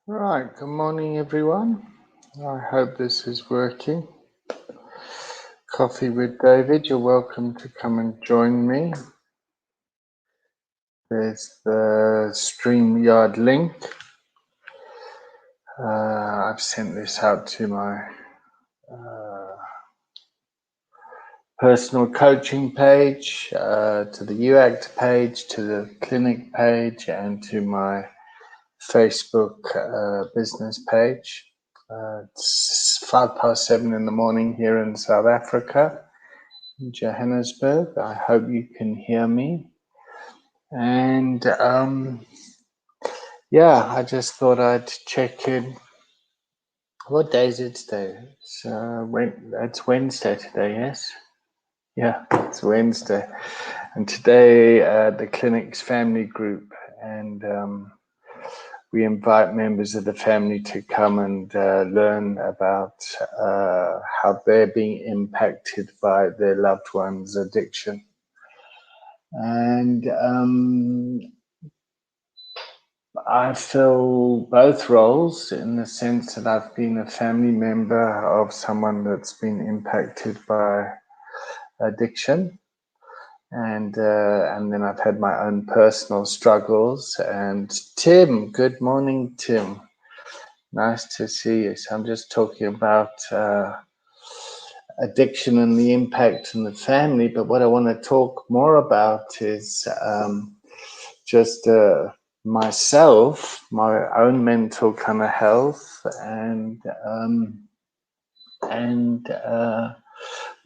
Right, good morning everyone. I hope this is working. Coffee with David, you're welcome to come and join me. There's the StreamYard link. I've sent this out to my personal coaching page, to the UACT page, to the clinic page, and to my Facebook business page. It's 7:05 in the morning here in South Africa, in Johannesburg. I hope you can hear me. And yeah, I just thought I'd check in. What day is it today? It's Wednesday today, yes? Yeah, it's Wednesday. And today, the clinic's family group, and we invite members of the family to come and learn about how they're being impacted by their loved one's addiction. And I fill both roles in the sense that I've been a family member of someone that's been impacted by addiction. And then I've had my own personal struggles. And Tim, good morning, Tim. Nice to see you. So I'm just talking about addiction and the impact on the family. But what I want to talk more about is just myself, my own mental kind of health, and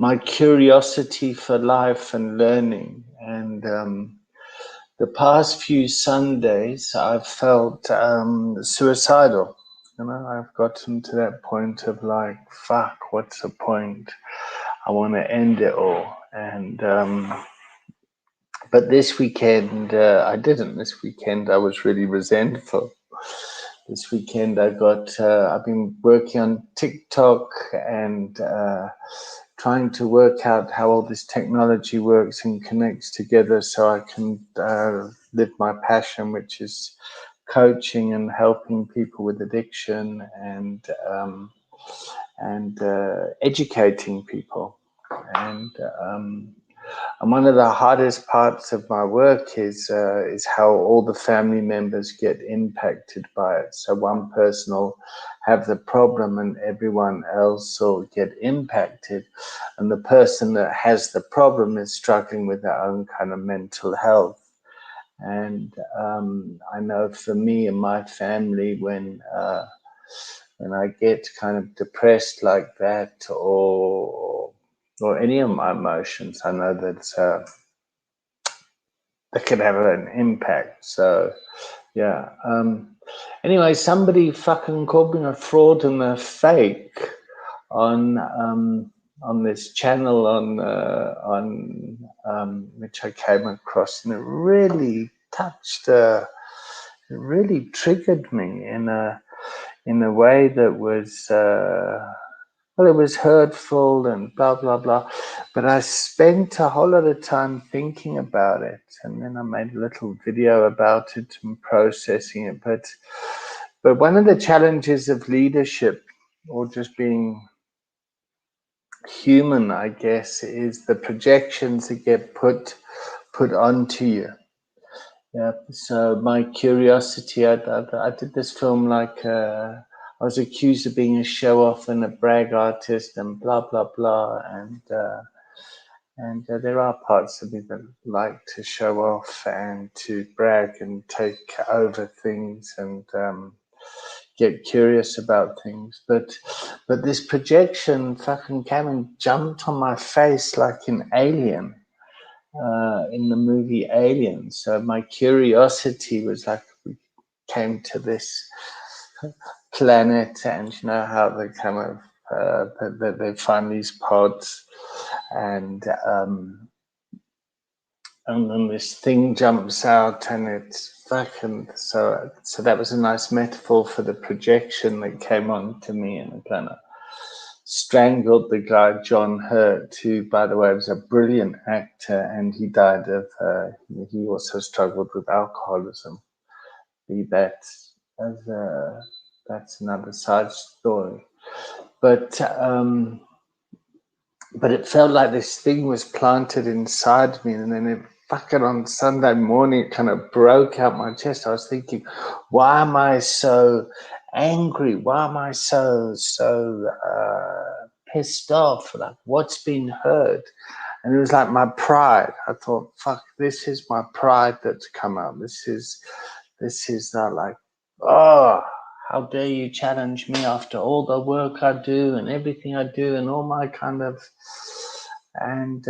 my curiosity for life and learning. And the past few Sundays, I've felt suicidal. You know, I've gotten to that point of like, fuck, what's the point? I want to end it all. And but this weekend, I didn't. This weekend, I was really resentful. This weekend, I've been working on TikTok and trying to work out how all this technology works and connects together so I can live my passion, which is coaching and helping people with addiction and educating people. And one of the hardest parts of my work is how all the family members get impacted by it. So one person will have the problem and everyone else will get impacted. And the person that has the problem is struggling with their own kind of mental health. And I know for me and my family, when I get kind of depressed like that, or any of my emotions, I know that that can have an impact. So, yeah. Anyway, somebody fucking called me a fraud and a fake on this channel on which I came across, and it really it really triggered me in a way that was. Well, it was hurtful and blah, blah, blah. But I spent a whole lot of time thinking about it. And then I made a little video about it and processing it. But one of the challenges of leadership, or just being human, I guess, is the projections that get put onto you. Yeah. So my curiosity, I did this film like I was accused of being a show-off and a brag artist and blah blah blah, and there are parts of me that like to show off and to brag and take over things and get curious about things, but this projection fucking came and jumped on my face like an alien. In the movie Alien. So my curiosity was like, we came to this planet, and you know how they kind of they find these pods, and then this thing jumps out, and it's fucking so that was a nice metaphor for the projection that came on to me, and it kind of strangled the guy John Hurt, who, by the way, was a brilliant actor, and he died of. He also struggled with alcoholism. Be that as that's another side story. But it felt like this thing was planted inside me, and then it fucking on Sunday morning it kind of broke out my chest. I was thinking, why am I so angry? Why am I so pissed off? Like, what's been hurt? And it was like my pride. I thought, fuck, this is my pride that's come out. This is like, oh, how dare you challenge me after all the work I do and everything I do and all my kind of, and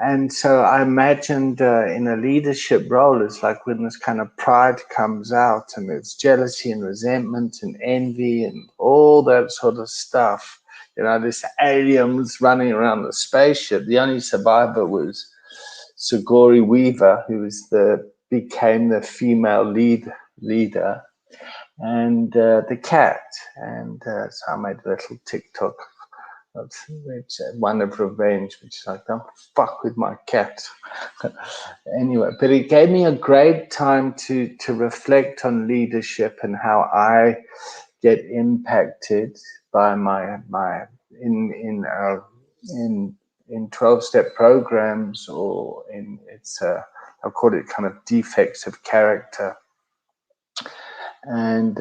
and so I imagined in a leadership role, it's like when this kind of pride comes out and it's jealousy and resentment and envy and all that sort of stuff. You know, this alien was running around the spaceship. The only survivor was Sigourney Weaver, who became the female leader, and the cat. And so I made a little TikTok of one of revenge, which is like, don't fuck with my cat. Anyway, but it gave me a great time to reflect on leadership and how I get impacted by in 12-step programs, or I call it kind of defects of character, and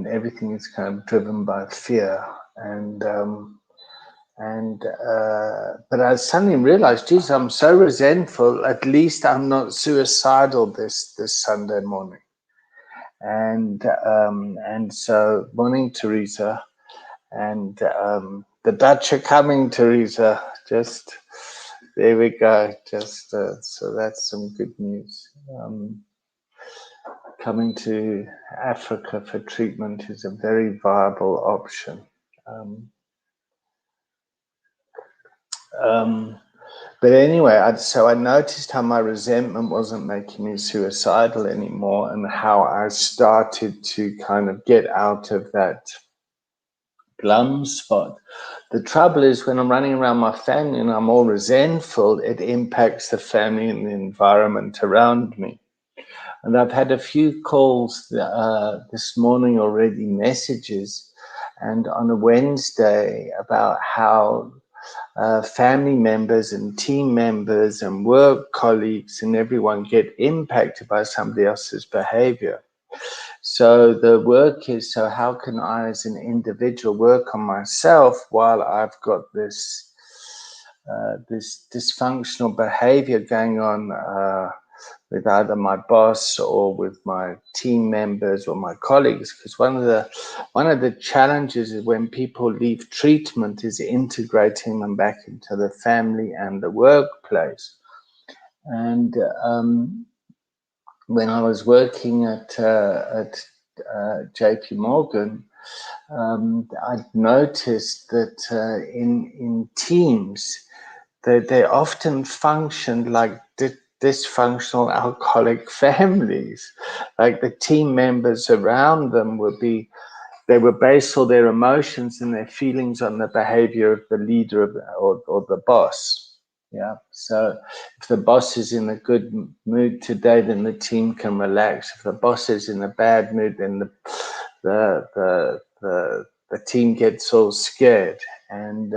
everything is kind of driven by fear, but I suddenly realized, geez, I'm so resentful. At least I'm not suicidal this Sunday morning. And so, morning, Teresa, and the Dutch are coming, Teresa. Just there we go. Just so that's some good news. Coming to Africa for treatment is a very viable option. But anyway, so I noticed how my resentment wasn't making me suicidal anymore, and how I started to kind of get out of that glum spot. The trouble is, when I'm running around my family and I'm all resentful, it impacts the family and the environment around me. And I've had a few calls this morning already, messages, and on a Wednesday about how family members and team members and work colleagues and everyone get impacted by somebody else's behavior. So the work is, so how can I as an individual work on myself while I've got this dysfunctional behavior going on with either my boss or with my team members or my colleagues? Because one of the challenges is when people leave treatment is integrating them back into the family and the workplace. And when I was working at JP Morgan, I'd noticed that in teams, they often functioned like dysfunctional alcoholic families. Like the team members around them they would base all their emotions and their feelings on the behavior of the leader or the boss. Yeah. So if the boss is in a good mood today, then the team can relax. If the boss is in a bad mood, then the team gets all scared. And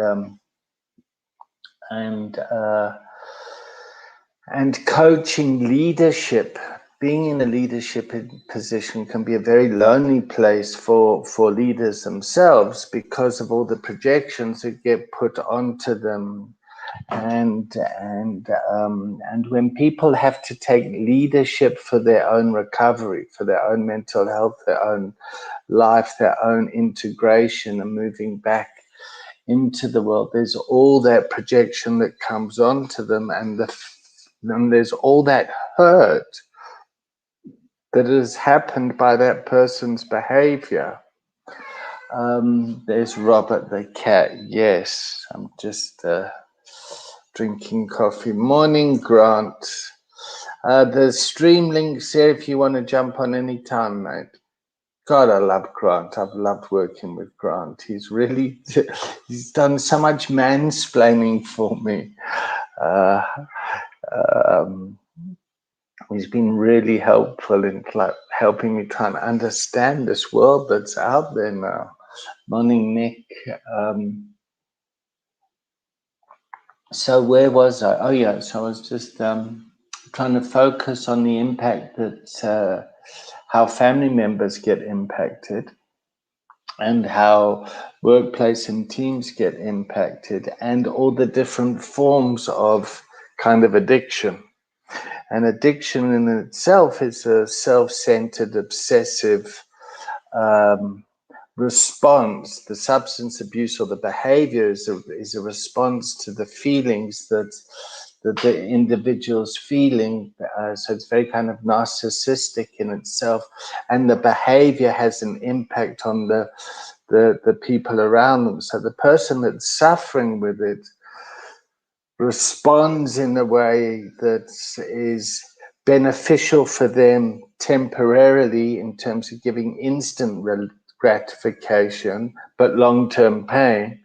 coaching leadership, being in a leadership position can be a very lonely place for leaders themselves, because of all the projections that get put onto them. And when people have to take leadership for their own recovery, for their own mental health, their own life, their own integration and moving back into the world, there's all that projection that comes onto them, and there's all that hurt that has happened by that person's behavior. There's Robert the cat. Yes, I'm just drinking coffee. Morning, Grant. The stream link's there if you want to jump on any time, mate. God, I love Grant. I've loved working with Grant. He's done so much mansplaining for me. He's been really helpful in helping me try and understand this world that's out there now. Morning, Nick. So where was I? Oh yeah, so I was just trying to focus on the impact that how family members get impacted and how workplace and teams get impacted, and all the different forms of kind of addiction. And addiction in itself is a self-centered, obsessive response. The substance abuse or the behavior is a response to the feelings that the individual's feeling. So it's very kind of narcissistic in itself, and the behavior has an impact on the people around them. So the person that's suffering with it responds in a way that is beneficial for them temporarily in terms of giving instant gratification, but long-term pain.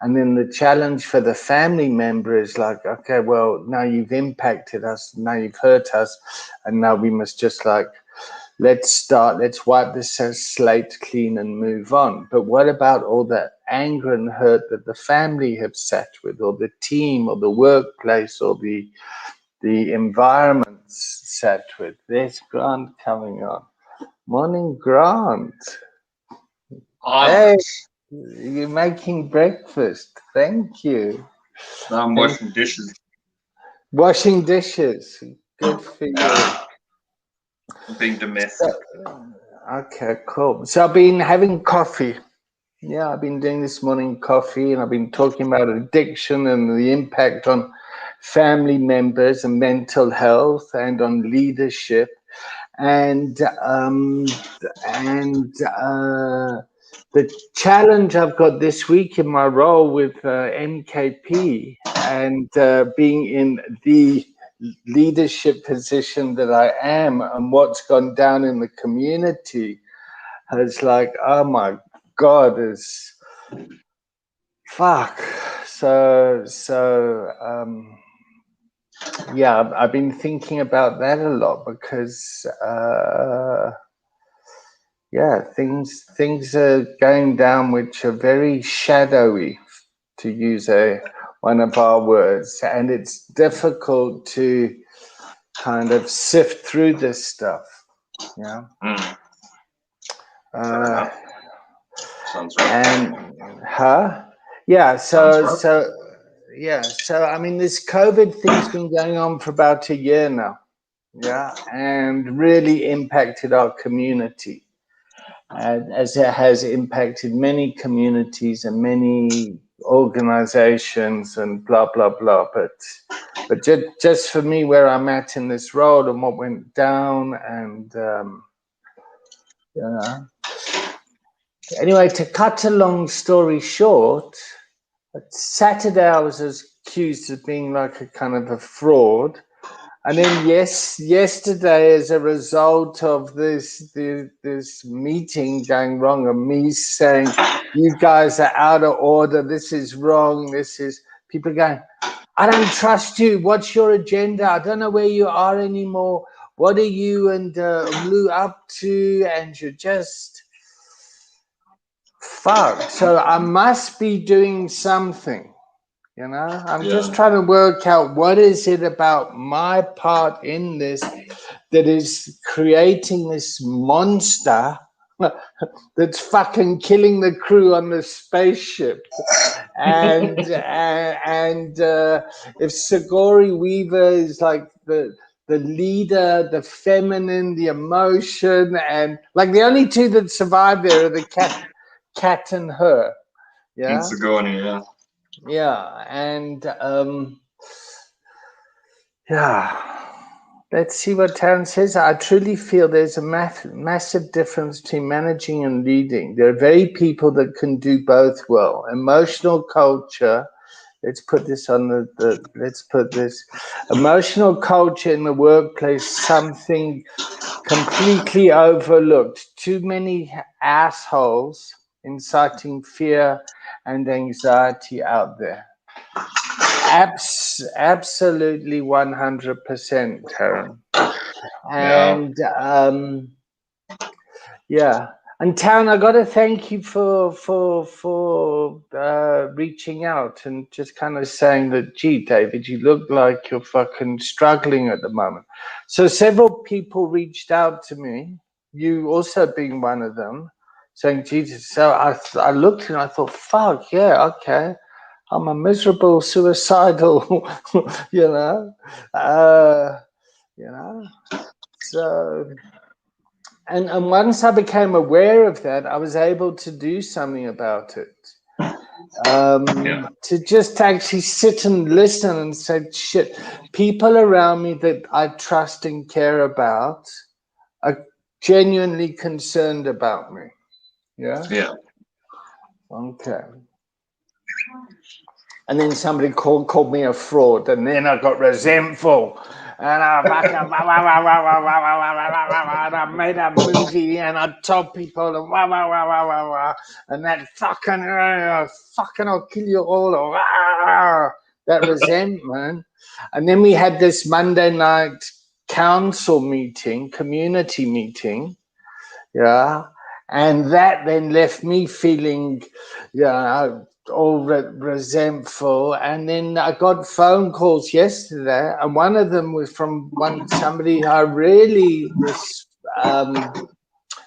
And then the challenge for the family member is like, okay, well, now you've impacted us, now you've hurt us, and now we must just like, let's wipe this slate clean and move on. But what about all the anger and hurt that the family have sat with, or the team, or the workplace, or the environment sat with? There's Grant coming on. Morning, Grant. Hey, you're making breakfast. Thank you. I'm washing dishes. Washing dishes. Good for you. Being domestic. Okay, cool. So I've been having coffee. Yeah, I've been doing this morning coffee, and I've been talking about addiction and the impact on family members and mental health and on leadership. And the challenge I've got this week in my role with MKP and being in the leadership position that I am, and what's gone down in the community has like, oh my God, is fuck. So yeah, I've been thinking about that a lot because yeah, things are going down which are very shadowy, to use one of our words, and it's difficult to kind of sift through this stuff. Yeah. Sounds right. And yeah, so I mean, this COVID thing's been going on for about a year now. Yeah, and really impacted our community, and as it has impacted many communities and many organizations and blah blah blah. But just for me, where I'm at in this role and what went down, and anyway, to cut a long story short, Saturday I was accused of being like a kind of a fraud. And then yesterday, as a result of this meeting going wrong, and me saying, you guys are out of order, this is wrong, this is, people going, I don't trust you, what's your agenda? I don't know where you are anymore. What are you and Lou up to? And you're just, fuck. So I must be doing something. You know, I'm just trying to work out what is it about my part in this that is creating this monster that's fucking killing the crew on the spaceship. And if Sigourney Weaver is like the leader, the feminine, the emotion, and like the only two that survive there are the cat and her. Yeah. And Sigourney, yeah. Yeah, and yeah, let's see what Terence says. I truly feel there's a massive difference between managing and leading. There are very people that can do both well. Emotional culture. Let's put this on let's put this emotional culture in the workplace, something completely overlooked. Too many assholes inciting fear and anxiety out there. Absolutely 100%, Taryn. And yeah. And Town, I got to thank you for reaching out and just kind of saying that, gee, David, you look like you're fucking struggling at the moment. So several people reached out to me, you also being one of them, saying, Jesus. So I looked and I thought, fuck, yeah, okay. I'm a miserable, suicidal, you know. So... And once I became aware of that, I was able to do something about it. To just actually sit and listen and say, shit, people around me that I trust and care about are genuinely concerned about me. Yeah? Yeah. Okay. And then somebody called me a fraud, and then I got resentful. And I made a movie, and I told people, and that fucking, I'll kill you all, that resentment. And then we had this Monday night council meeting, community meeting, yeah, and that then left me feeling, all resentful. And then I got phone calls yesterday, and one of them was from somebody I really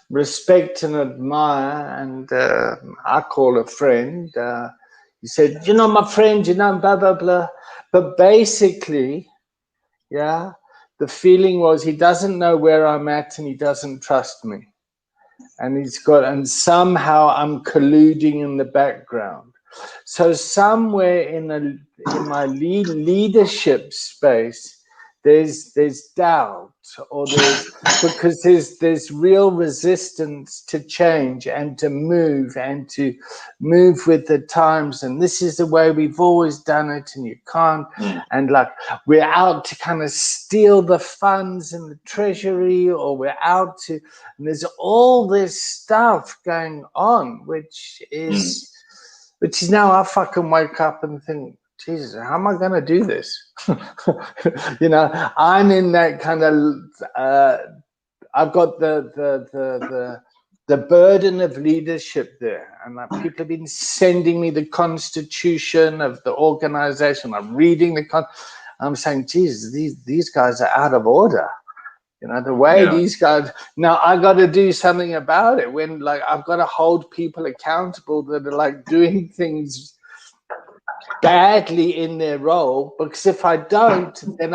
respect and admire, and I call a friend. He said, my friend, blah blah blah. But basically, yeah, the feeling was he doesn't know where I'm at and he doesn't trust me, and somehow I'm colluding in the background. So somewhere in my leadership space, there's doubt, or because there's real resistance to change and to move with the times. And this is the way we've always done it, and you can't. And like, we're out to kind of steal the funds in the treasury, or we're out to, and there's all this stuff going on, which is now I fucking wake up and think, Jesus, how am I going to do this? I'm in that kind of, I've got the burden of leadership there. And people have been sending me the constitution of the organization. I'm reading I'm saying, Jesus, these guys are out of order. The way these guys, now I got to do something about it, when like I've got to hold people accountable that are like doing things badly in their role, because if I don't, then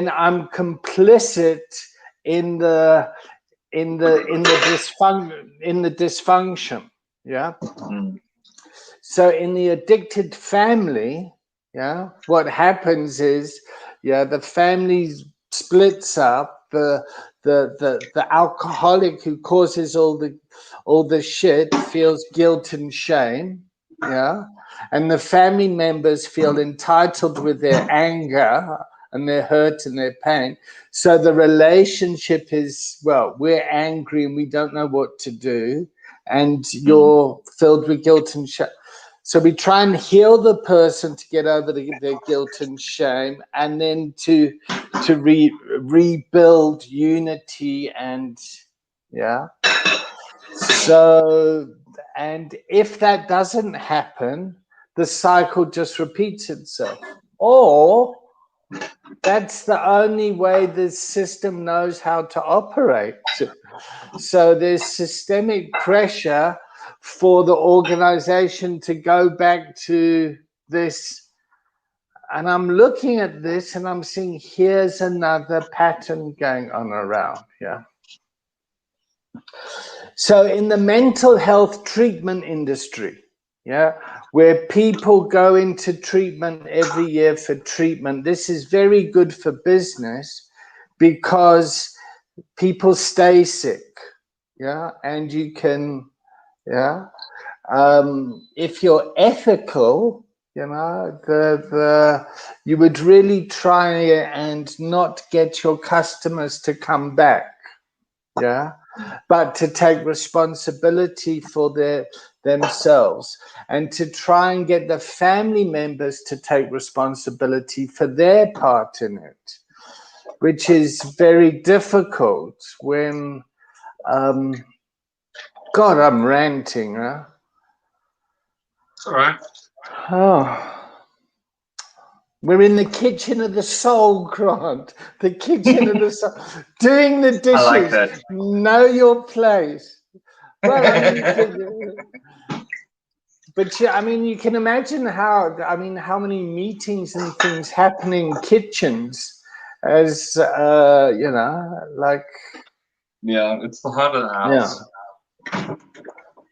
I'm complicit in the dysfunction. Yeah. So in the addicted family, yeah, what happens is, the family splits up. The alcoholic who causes all the shit feels guilt and shame, yeah, and the family members feel entitled with their anger and their hurt and their pain. So the relationship is, well, we're angry and we don't know what to do, and you're filled with guilt and shame. So we try and heal the person to get over their guilt and shame, and then to rebuild unity and So, and if that doesn't happen, the cycle just repeats itself. Or that's the only way the system knows how to operate. So there's systemic pressure for the organization to go back to this. And I'm looking at this and I'm seeing, here's another pattern going on around. Yeah. So in the mental health treatment industry, where people go into treatment every year for treatment, this is very good for business because people stay sick. Yeah. And you can, if you're ethical, you would really try and not get your customers to come back, but to take responsibility for themselves, and to try and get the family members to take responsibility for their part in it. which is very difficult when, God, I'm ranting, huh? It's all right. Oh. We're in the kitchen of the soul, Grant. The kitchen of the soul. Doing the dishes. I like that. Know your place. Well, I mean, but yeah, I mean, you can imagine how many meetings and things happen in kitchens, as you know, like. Yeah, it's the heart of the house. Yeah.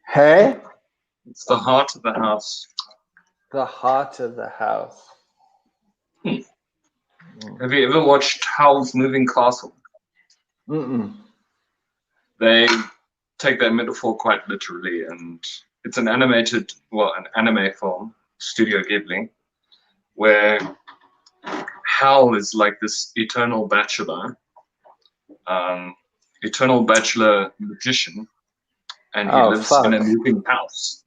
Hey. It's the heart of the house. The heart of the house. Have you ever watched Howl's Moving Castle? Mm-mm. They take that metaphor quite literally, and it's an animated, well, an anime film, Studio Ghibli, where Howl is like this eternal bachelor magician, and he lives in a moving house.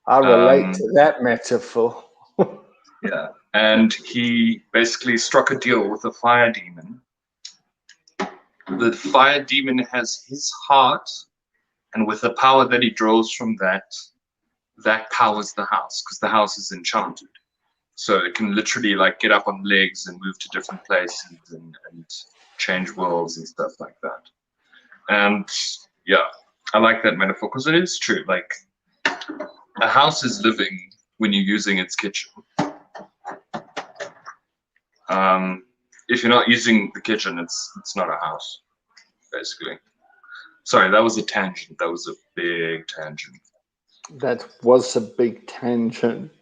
I relate to that metaphor. Yeah, and he basically struck a deal with a fire demon. The fire demon has his heart, and with the power that he draws from that powers the house, because the house is enchanted. So it can literally like get up on legs and move to different places and change worlds and stuff like that. And yeah, I like that metaphor because it is true. Like a house is living when you're using its kitchen. If you're not using the kitchen, it's not a house, basically. Sorry, that was a tangent. That was a big tangent. That was a big tangent.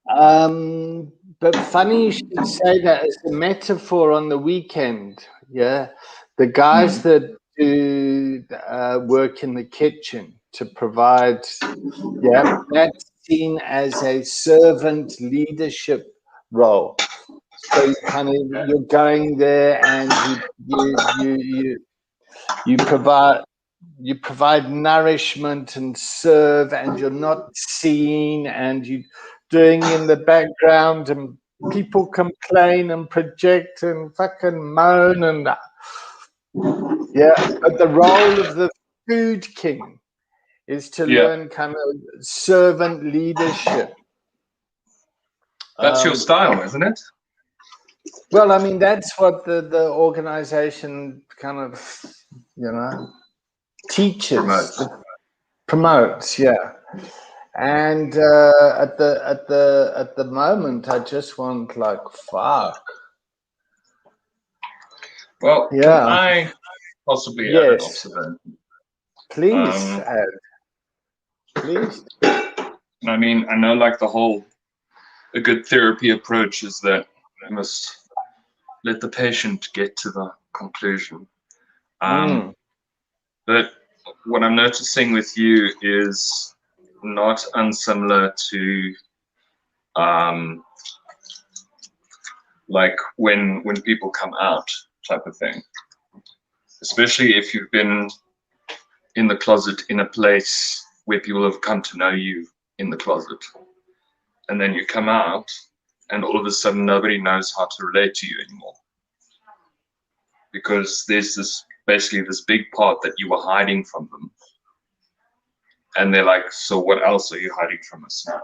But funny you should say that as a metaphor on the weekend. Yeah, the guys that do work in the kitchen to provide, yeah, that's seen as a servant leadership role. So you're going there and you provide nourishment and serve, and you're not seen, and you're doing in the background, and people complain and project and fucking moan and yeah. But the role of the food king is to learn kind of servant leadership. That's your style, isn't it? Well, I mean, that's what the organization kind of, you know, teaches, promotes, yeah. And at the moment, I just want like fuck. Well, yeah. Can I possibly add an observation? Please add. Please. I mean, I know like a good therapy approach is that I must let the patient get to the conclusion. But what I'm noticing with you is not unsimilar to like when people come out type of thing. Especially if you've been in the closet in a place where people have come to know you in the closet. And then you come out and all of a sudden nobody knows how to relate to you anymore. Because there's basically this big part that you were hiding from them. And they're like, so what else are you hiding from us now?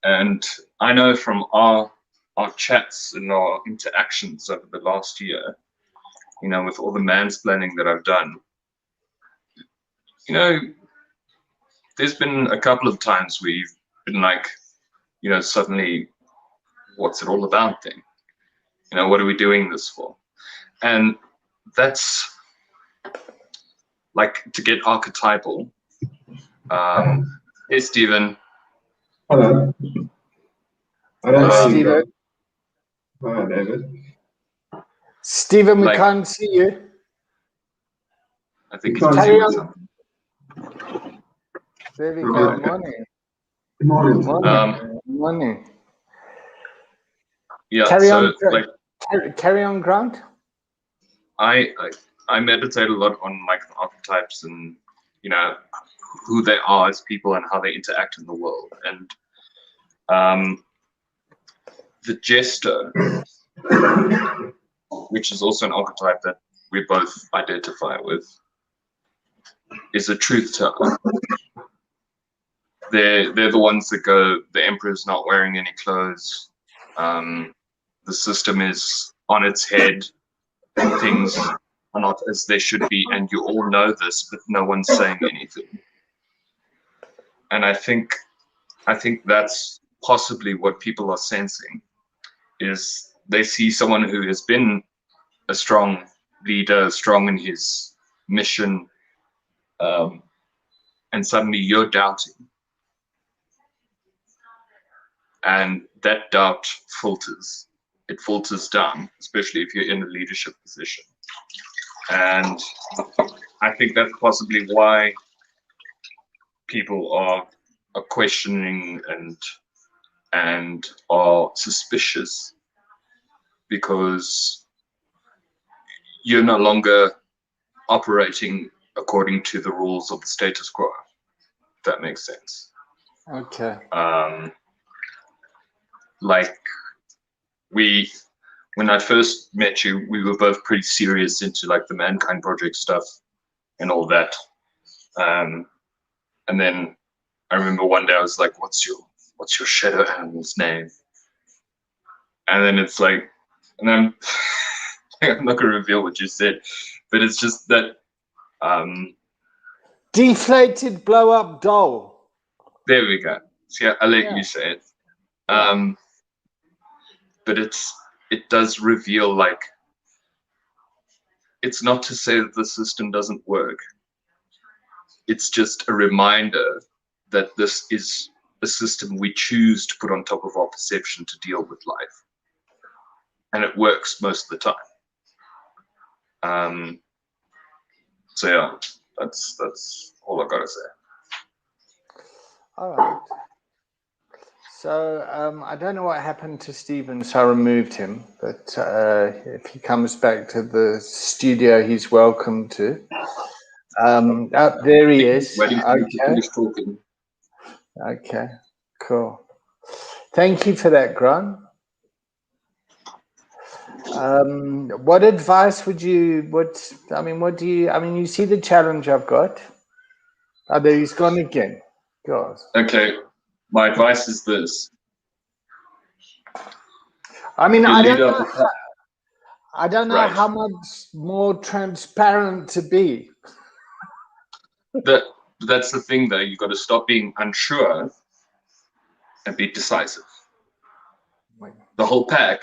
And I know from our chats and our interactions over the last year, you know, with all the mansplaining that I've done, you know, there's been a couple of times where you've been like, you know, suddenly, what's it all about then? You know, what are we doing this for? And that's like to get archetypal. Hey, Stephen. Hello. Hello, Stephen. Hi, David. Stephen, we can't see you. I think he's busy with something. There we go. Good morning. Good morning. Good morning. Yeah. Carry on, Grant. I meditate a lot on like the archetypes and, you know, who they are as people and how they interact in the world. And the jester which is also an archetype that we both identify with, is a truth teller. They're the ones that go, the emperor's not wearing any clothes, the system is on its head, and things are not as they should be, and you all know this, but no one's saying anything. And I think that's possibly what people are sensing, is they see someone who has been a strong leader, strong in his mission, and suddenly you're doubting. And that doubt filters. It filters down, especially if you're in a leadership position. And I think that's possibly why people are questioning and are suspicious, because you're no longer operating according to the rules of the status quo, if that makes sense. Okay. Like when I first met you, we were both pretty serious into like the Mankind Project stuff and all that. And then I remember one day I was like, what's your shadow animal's name? And then it's like, and I'm not gonna reveal what you said, but it's just that Deflated blow up doll. there we go. See, I'll let you say it. But it does reveal, like, it's not to say that the system doesn't work. It's just a reminder that this is a system we choose to put on top of our perception to deal with life. And it works most of the time. So yeah, that's all I gotta say. All right. So I don't know what happened to Stephen, so I removed him. But if he comes back to the studio, he's welcome to. There he is. Okay. Okay, cool. Thank you for that, Grant. What advice would you? You see the challenge I've got. Oh, there he's gone again. God. Okay. My advice is this. I don't know Right. how much more transparent to be. That's the thing, though. You've got to stop being unsure and be decisive. The whole pack,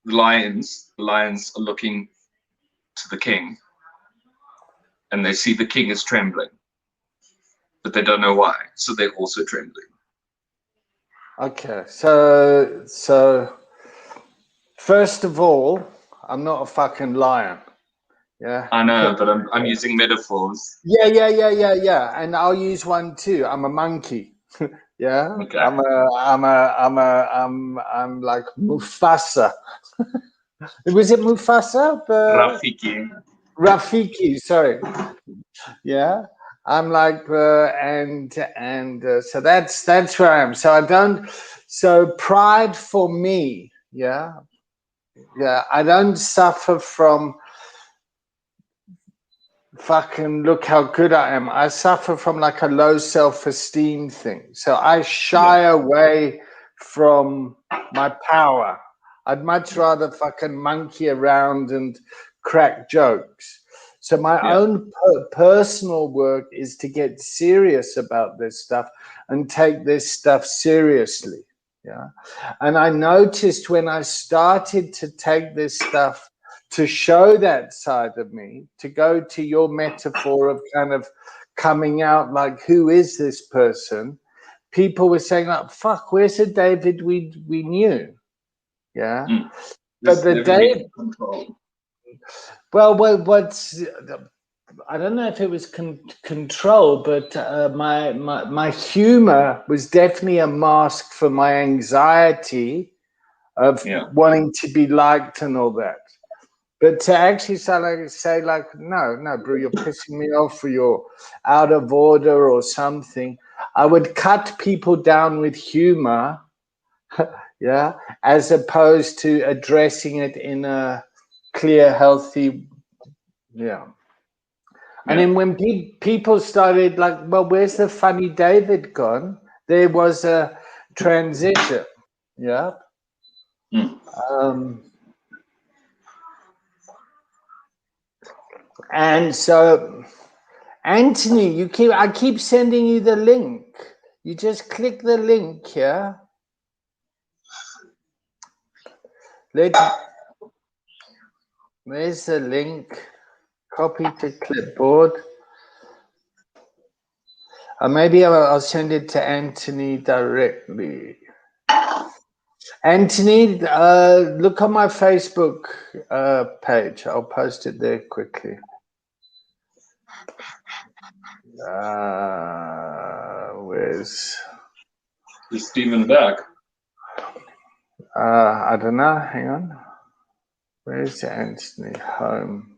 the lions are looking to the king, and they see the king is trembling, but they don't know why, so they're also trembling. Okay, so first of all, I'm not a fucking lion. Yeah. I know, but I'm using metaphors. Yeah. And I'll use one too. I'm a monkey. Yeah. Okay. I'm like Mufasa. Was it Mufasa? Rafiki, sorry. Yeah. I'm like, so that's where I am. So pride for me, yeah, I don't suffer from fucking look how good I am. I suffer from like a low self-esteem thing. So I shy away from my power. I'd much rather fucking monkey around and crack jokes. So my own personal work is to get serious about this stuff and take this stuff seriously. Yeah. And I noticed when I started to take this stuff to show that side of me, to go to your metaphor of kind of coming out like, who is this person? People were saying like, fuck, where's the David we knew? Yeah. But the David... Well, what's I don't know if it was control, but my humor was definitely a mask for my anxiety of wanting to be liked and all that. But to actually say like, no, bro, you're pissing me off, or you're out of order or something. I would cut people down with humor. yeah, as opposed to addressing it in a clear, healthy, yeah. And then when people started like, well, where's the funny David gone? There was a transition, yeah. And so, Anthony, I keep sending you the link. You just click the link here. Where's the link? Copy to clipboard. Or maybe I'll send it to Anthony directly. Anthony, look on my Facebook page. I'll post it there quickly. Where's Is Stephen back? I don't know. Hang on. Where's Anthony? Home.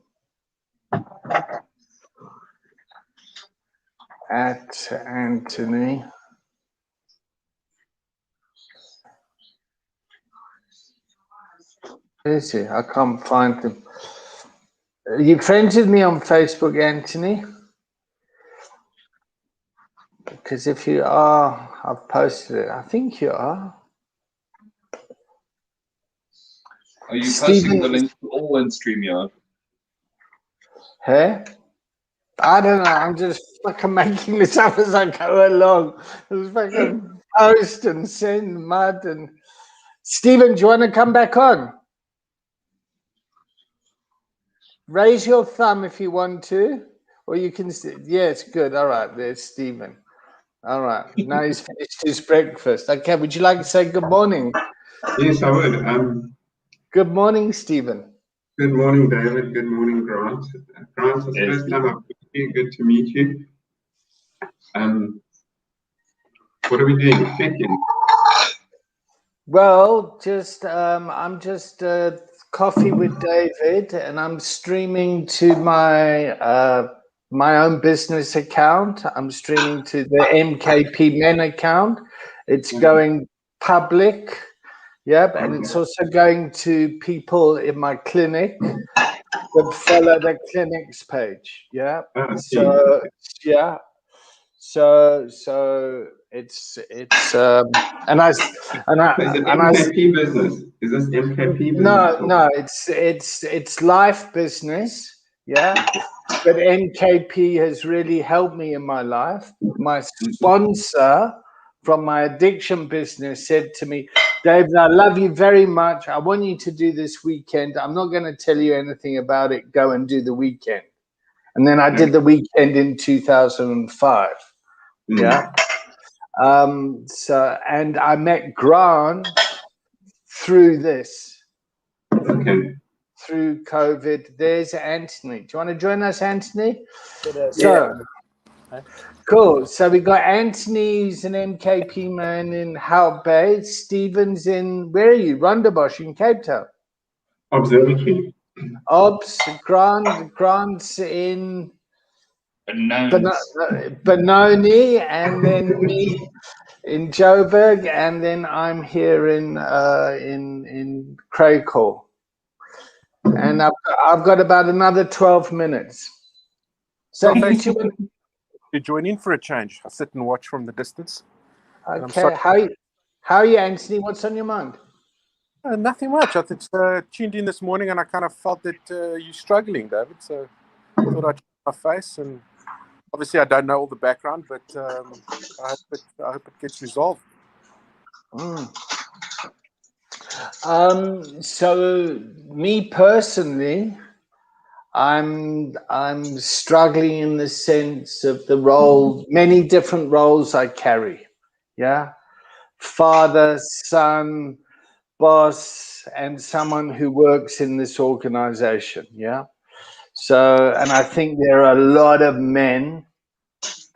At Anthony. Where is he? I can't find him. You friends with me on Facebook, Anthony? Because if you are, I've posted it. I think you are. Are you posting the link to all in StreamYard? Hey? I don't know. I'm just fucking making this up as I go along. Just fucking post and send mud and. Stephen, do you want to come back on? Raise your thumb if you want to, or you can. Yes, good. All right, there's Stephen. All right. Now he's finished his breakfast. Okay. Would you like to say good morning? Yes, I would. Good morning, Stephen. Good morning, David. Good morning, Grant. Grant, it's the first time I've met you. Good to meet you. What are we doing? Check-in. Well, I'm just coffee with David, and I'm streaming to my my own business account. I'm streaming to the MKP Men account. It's going public. Yep, and it's also going to people in my clinic that follow the clinic's page. Yeah. So yeah. So it's and I Is it MKP business? Is this MKP business? No, it's life business. Yeah. But MKP has really helped me in my life. My sponsor from my addiction business said to me, David, I love you very much. I want you to do this weekend. I'm not going to tell you anything about it. Go and do the weekend. And then I did the weekend in 2005. Yeah. So, and I met Grant through this. Okay. Through COVID. There's Anthony. Do you want to join us, Anthony? Yeah. Cool. So we got Anthony's an MKP man in Hout Bay. Stephen's in, where are you? Rondebosch in Cape Town. Observatory. Grant's in Benoni. Benoni, and then me in Joburg, and then I'm here in Craigcall. And I've got about another 12 minutes. So thank you to join in for a change. I sit and watch from the distance. Okay, how are you, Anthony? What's on your mind? Nothing much. I just tuned in this morning and I kind of felt that you're struggling, David. So I thought I'd check my face, and obviously I don't know all the background, but I hope it gets resolved. So me personally, I'm struggling in the sense of the role, many different roles I carry. Yeah. Father, son, boss, and someone who works in this organization. Yeah. So, and I think there are a lot of men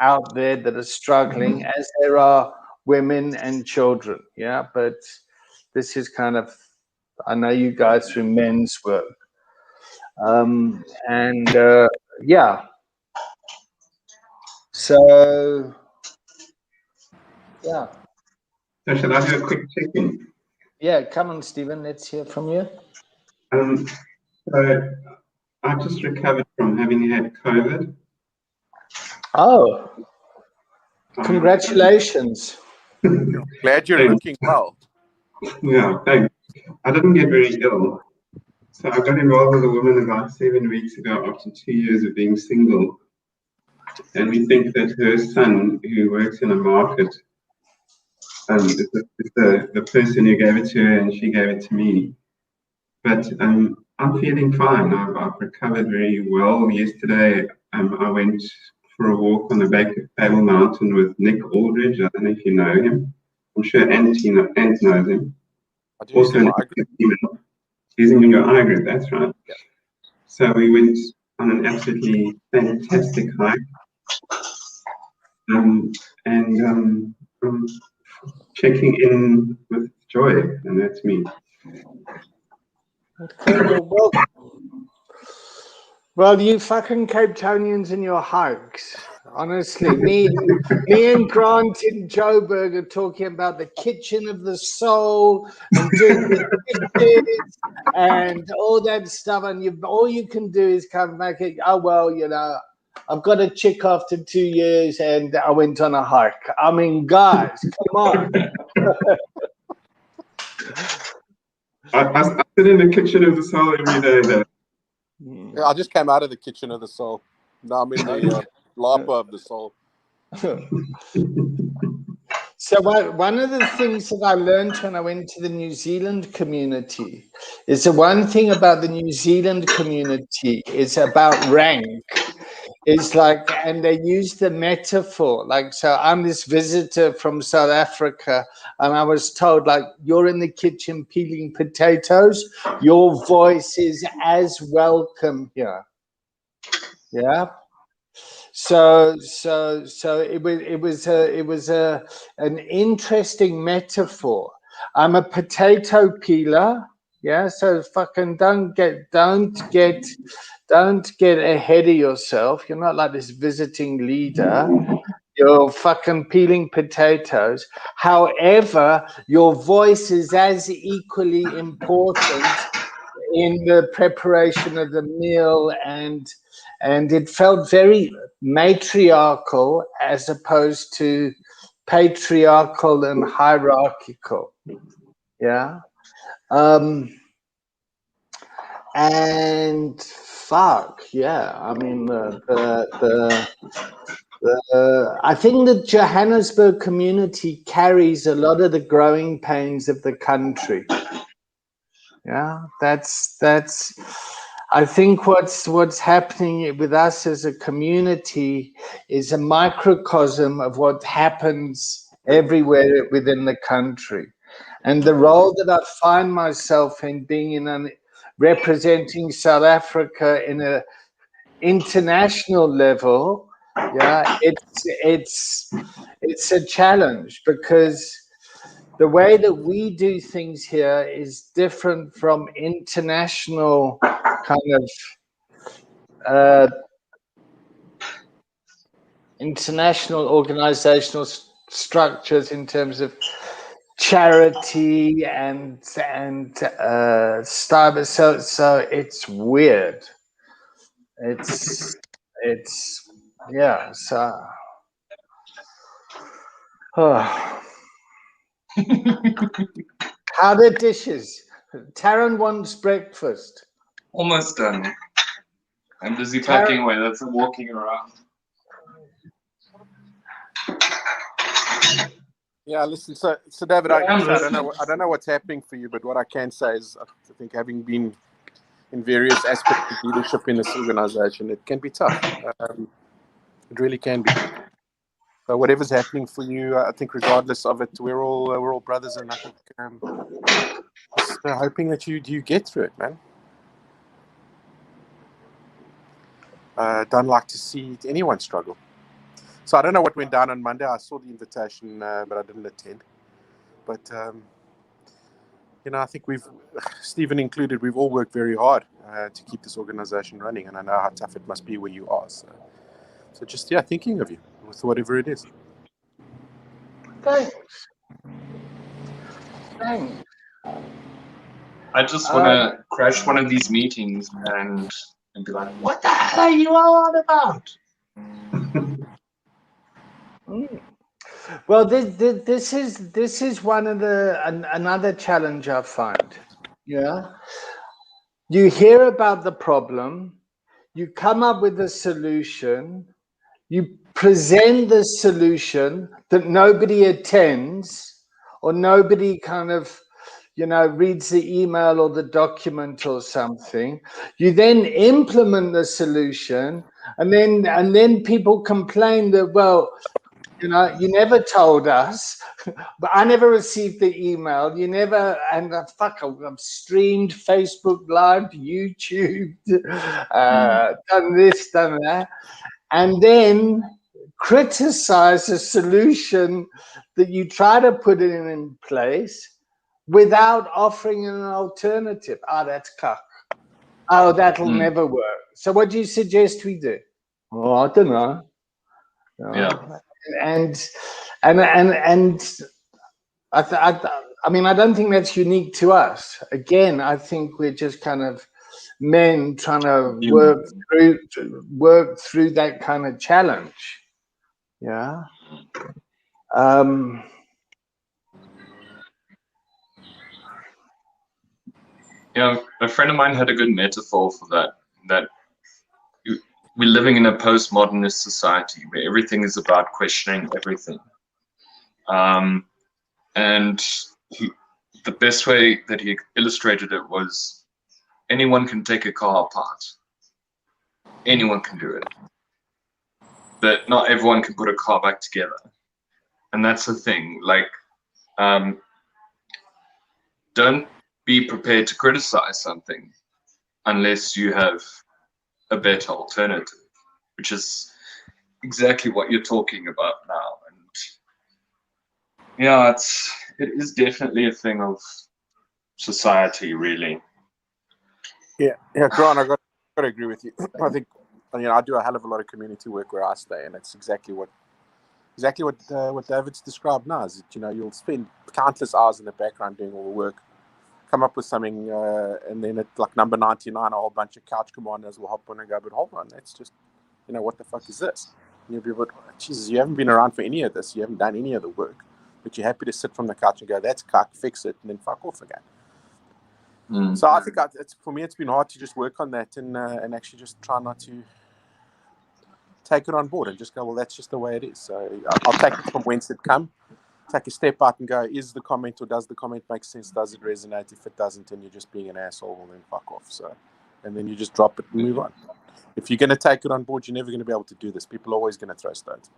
out there that are struggling, as there are women and children. Yeah. But this is kind of, I know you guys through men's work. Yeah. So, yeah. So should I do a quick check-in? Yeah, come on, Stephen. Let's hear from you. So I just recovered from having had COVID. Oh, congratulations. Glad you're looking well. Yeah, thanks. I didn't get very ill. So I got involved with a woman about 7 weeks ago after 2 years of being single. And we think that her son, who works in a market, is the person who gave it to her, and she gave it to me. But I'm feeling fine. I've recovered very well. Yesterday, I went for a walk on the back of Table Mountain with Nick Aldridge. I don't know if you know him. I'm sure Ant knows him. I do. Also, he's in your eye group. That's right. Yeah. So we went on an absolutely fantastic hike. I'm checking in with Joy, and that's me. Okay, well, you fucking Cape Townians and your hikes. Honestly, me and Grant in Joburg are talking about the kitchen of the soul and doing the dishes and all that stuff, and all you can do is come back and, oh well, you know, I've got a chick after 2 years and I went on a hike. I mean, guys, come on. I sit in the kitchen of the soul every day, though. Yeah, I just came out of the kitchen of the soul. Now I'm in the lapa of the soul. So one of the things that I learned when I went to the New Zealand community is the one thing about the New Zealand community is about rank. It's like, and they use the metaphor, like, so I'm this visitor from South Africa, and I was told, like, you're in the kitchen peeling potatoes, your voice is as welcome here. Yeah. So it was an interesting metaphor. I'm a potato peeler. Yeah. So fucking don't get ahead of yourself. You're not like this visiting leader. You're fucking peeling potatoes. However, your voice is as equally important in the preparation of the meal, and it felt very matriarchal as opposed to patriarchal and hierarchical. Yeah. And fuck yeah, I mean I think the Johannesburg community carries a lot of the growing pains of the country. Yeah, that's I think what's happening with us as a community is a microcosm of what happens everywhere within the country. And the role that I find myself in, being in representing South Africa in a international level, yeah, it's a challenge, because the way that we do things here is different from international kind of international organizational structures in terms of charity and stuff. So it's weird. It's yeah. So. Oh. How are the dishes? Taran wants breakfast. Almost done. I'm busy packing away. That's walking around. Yeah, listen. So David, I don't know what's happening for you, but what I can say is, I think, having been in various aspects of leadership in this organization, it can be tough. It really can be. So whatever's happening for you, I think, regardless of it, we're all brothers, and I think just hoping that you get through it, man. Don't like to see anyone struggle. So I don't know what went down on Monday. I saw the invitation, but I didn't attend. But I think Stephen included, we've all worked very hard to keep this organization running, and I know how tough it must be where you are. So just thinking of you with whatever it is. Thanks. I just want to crash one of these meetings and be like, what the hell are you all on about? Well, this is one of another challenge I find. Yeah, you hear about the problem, you come up with a solution, you present the solution that nobody attends or nobody kind of, reads the email or the document or something. You then implement the solution, and then people complain that, well, you never told us, but I never received the email. You never, and I've streamed Facebook Live, YouTube, done this, done that, and then criticize a solution that you try to put in place without offering an alternative. Oh, that's cuck. Oh, that'll never work. So what do you suggest we do? Oh, I don't know. Yeah. And I mean, I don't think that's unique to us. Again, I think we're just kind of men trying to work through that kind of challenge. Yeah. A friend of mine had a good metaphor for that we're living in a postmodernist society where everything is about questioning everything. And the best way that he illustrated it was, anyone can take a car apart. Anyone can do it. But not everyone can put a car back together. And that's the thing. Like, don't be prepared to criticize something unless you have a better alternative, which is exactly what you're talking about now. And yeah, it is definitely a thing of society, really. Yeah, Grant, I got to agree with you. I think, I do a hell of a lot of community work where I stay, and it's exactly what David's described now. Is that, you'll spend countless hours in the background doing all the work, come up with something, and then at like number 99, a whole bunch of couch commanders will hop on and go, but hold on, that's just, what the fuck is this? And you'll be like, Jesus, you haven't been around for any of this. You haven't done any of the work, but you're happy to sit from the couch and go, that's cuck, fix it, and then fuck off again. So I think for me, it's been hard to just work on that and actually just try not to take it on board and just go, well, that's just the way it is. So I'll take it from whence it come, take a step out and go, is the comment, or does the comment make sense? Does it resonate? If it doesn't, and you're just being an asshole, well, then fuck off. So, and then you just drop it and move on. If you're going to take it on board, you're never going to be able to do this. People are always going to throw stones.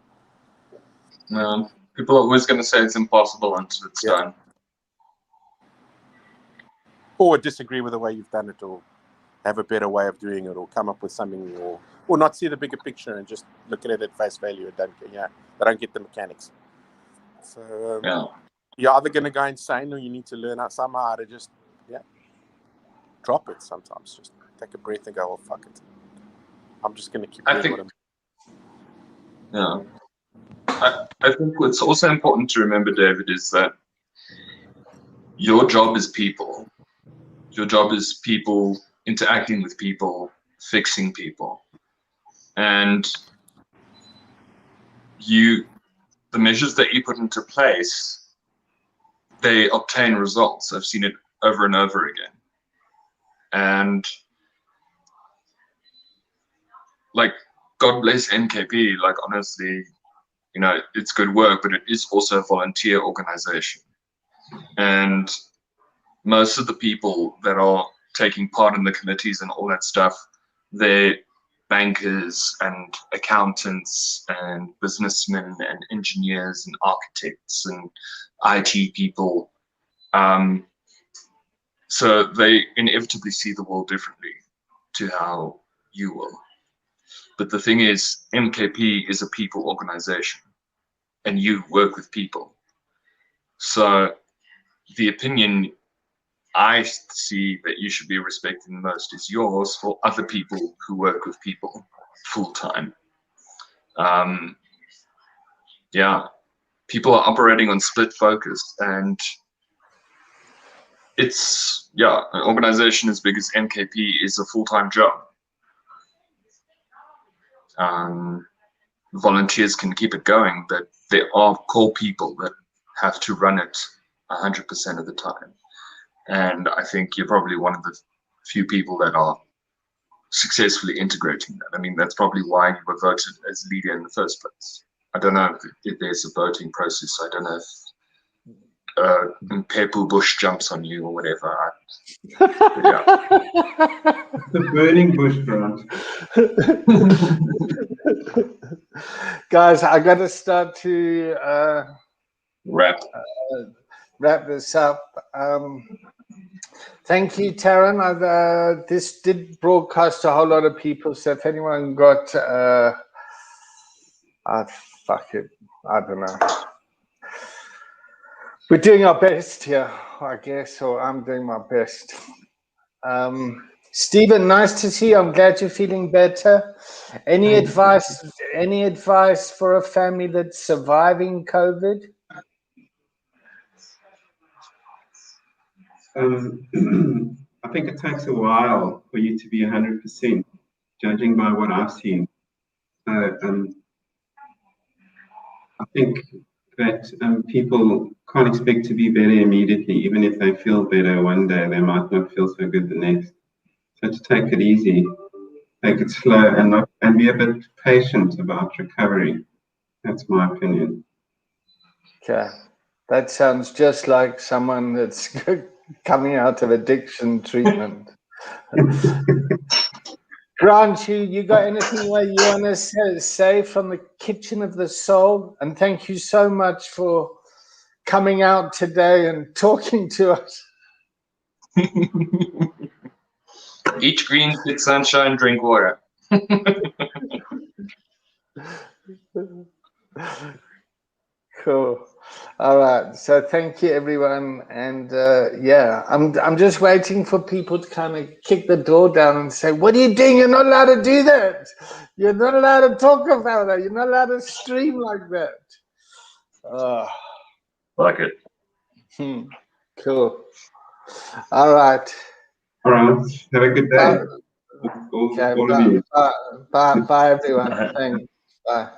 People are always going to say it's impossible until it's done. Or disagree with the way you've done it, or have a better way of doing it, or come up with something, or not see the bigger picture and just look at it at face value and they don't get the mechanics. So you're either going to go insane, or you need to learn out somehow how to just drop it sometimes. Just take a breath and go, well, fuck it. I'm just going to keep doing what I'm doing. I think what's also important to remember, David, is that your job is people. Your job is people, interacting with people, fixing people. And the measures that you put into place, they obtain results. I've seen it over and over again. And like, God bless MKP, like, honestly, it's good work, but it is also a volunteer organization. And most of the people that are taking part in the committees and all that stuff, they're bankers and accountants and businessmen and engineers and architects and IT people. So they inevitably see the world differently to how you will. But the thing is, MKP is a people organization, and you work with people. So the opinion I see that you should be respecting the most is yours for other people who work with people full time. People are operating on split focus, and it's, yeah, an organization as big as NKP is a full-time job. Volunteers can keep it going, but there are core people that have to run it 100% of the time. And I think you're probably one of the few people that are successfully integrating that. I mean, that's probably why you were voted as leader in the first place. I don't know if there's a voting process. I don't know if Pepu Bush jumps on you or whatever. Yeah. The burning bush, Grant. Guys, I got to start to Wrap. wrap this up. Thank you, Taryn. This did broadcast to a whole lot of people, so if anyone got fuck it, I don't know. We're doing our best here, I guess, or I'm doing my best. Stephen, nice to see you. I'm glad you're feeling better. Any advice for a family that's surviving COVID? I think it takes a while for you to be 100%, judging by what I've seen. I think that people can't expect to be better immediately. Even if they feel better one day, they might not feel so good the next. So to take it easy, take it slow, and be a bit patient about recovery. That's my opinion. Okay, that sounds just like someone that's coming out of addiction treatment. Grant, you got anything you want to say from the kitchen of the soul? And thank you so much for coming out today and talking to us. Eat green, get sunshine, drink water. Cool. All right. So thank you, everyone. And yeah, I'm just waiting for people to kind of kick the door down and say, "What are you doing? You're not allowed to do that. You're not allowed to talk about that. You're not allowed to stream like that." Like it. Cool. All right. All right. Have a good day. Okay, bye, everyone. Thanks. Bye.